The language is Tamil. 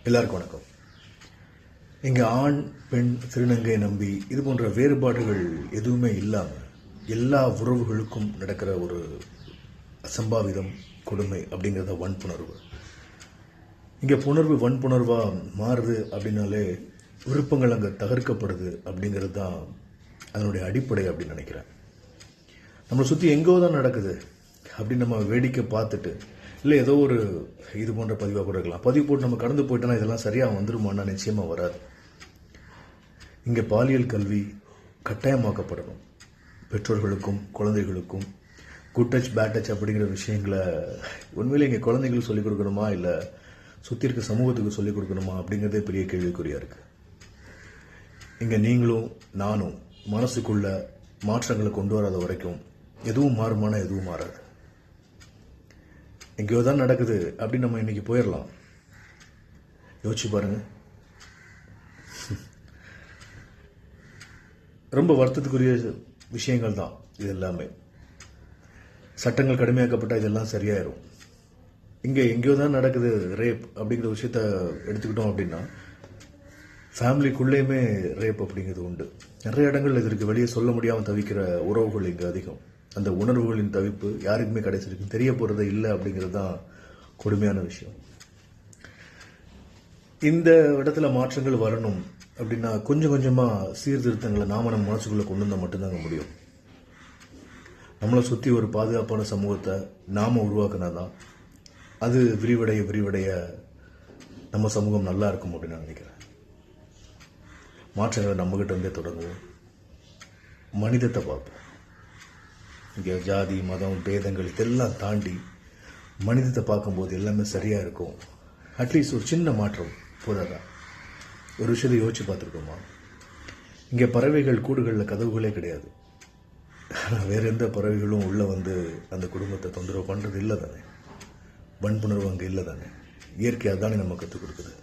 எல்லாருக்கும் வணக்கம். இங்கே ஆண் பெண் திருநங்கை நம்பி இது போன்ற வேறுபாடுகள் எதுவுமே இல்லாமல் எல்லா உறவுகளுக்கும் நடக்கிற ஒரு அசம்பாவிதம் கொடுமை அப்படிங்கிறத வன்புணர்வு. இங்கே புணர்வு வன்புணர்வாக மாறுது அப்படின்னாலே விருப்பங்கள் அங்கே தகர்க்கப்படுது அப்படிங்கிறது தான் அதனுடைய அடிப்படை அப்படின்னு நினைக்கிறேன். நம்மளை சுற்றி எங்கோ தான் நடக்குது அப்படின்னு நம்ம வேடிக்கை பார்த்துட்டு இல்லை ஏதோ ஒரு இது போன்ற பதிவாக கூட இருக்கலாம், பதிவு போட்டு நம்ம கடந்து போயிட்டோன்னா இதெல்லாம் சரியாக வந்துருமான்னா நிச்சயமாக வராது. இங்கே பாலியல் கல்வி கட்டாயமாக்கப்படணும். பெற்றோர்களுக்கும் குழந்தைகளுக்கும் குட் டச் பேட் டச் அப்படிங்கிற விஷயங்களை உண்மையிலே இங்கே குழந்தைகளுக்கு சொல்லிக் கொடுக்கணுமா இல்லை சுற்றி இருக்க சமூகத்துக்கு சொல்லிக் கொடுக்கணுமா அப்படிங்கிறதே பெரிய கேள்விக்குறியாக இருக்குது. இங்கே நீங்களும் நானும் மனசுக்குள்ள மாற்றங்களை கொண்டு வராத வரைக்கும் எதுவும் மாறுமானா எதுவும் மாறாது. எங்கேயோ தான் நடக்குது அப்படின்னு நம்ம இன்னைக்கு போயிடலாம். யோசிச்சு பாருங்க. ரொம்ப வருத்தத்துக்குரிய விஷயங்கள் தான் இது எல்லாமே. சட்டங்கள் கடுமையாக்கப்பட்டால் இதெல்லாம் சரியாயிரும். இங்கே எங்கேயோ தான் நடக்குது ரேப் அப்படிங்கிற விஷயத்த எடுத்துக்கிட்டோம் அப்படின்னா ஃபேமிலிக்குள்ளேயுமே ரேப் அப்படிங்கிறது உண்டு. நிறைய இடங்கள் இதற்கு வெளியே சொல்ல முடியாமல் தவிக்கிற உறவுகள் இங்கே அதிகம். அந்த உணர்வுகளின் தவிப்பு யாருக்குமே கடைசி வரைக்கும் தெரிய போறதே இல்லை அப்படிங்கிறது தான் கொடுமையான விஷயம். இந்த இடத்துல மாற்றங்கள் வரணும் அப்படின்னா கொஞ்சம் கொஞ்சமா சீர்திருத்தங்களை நாம நம்ம மனசுக்குள்ள கொண்டு வந்தால் மட்டும்தாங்க முடியும். நம்மளை சுற்றி ஒரு பாதுகாப்பான சமூகத்தை நாம உருவாக்குனாதான் அது விரிவடைய விரிவடைய நம்ம சமூகம் நல்லா இருக்கும் அப்படின்னு நான் நினைக்கிறேன். மாற்றங்களை நம்மகிட்ட இருந்தே தொடங்குவோம். மனிதத்தை பார்ப்போம். இங்கே ஜாதி மதம் பேதங்கள் இதெல்லாம் தாண்டி மனிதத்தை பார்க்கும்போது எல்லாமே சரியாக இருக்கும். அட்லீஸ்ட் ஒரு சின்ன மாற்றம் போதாதான்? ஒரு விஷயத்தை யோசிச்சு பார்த்துருக்கோமா? இங்கே பறவைகள் கூடுகளில் கதவுகளே கிடையாது. ஆனால் வேற எந்த பறவைகளும் உள்ளே வந்து அந்த குடும்பத்தை தொந்தரவு பண்ணுறது இல்லை தானே? வன்புணர்வு அங்கே இல்லை தானே? இயற்கை அதானே நம்ம கற்றுக் கொடுக்குது.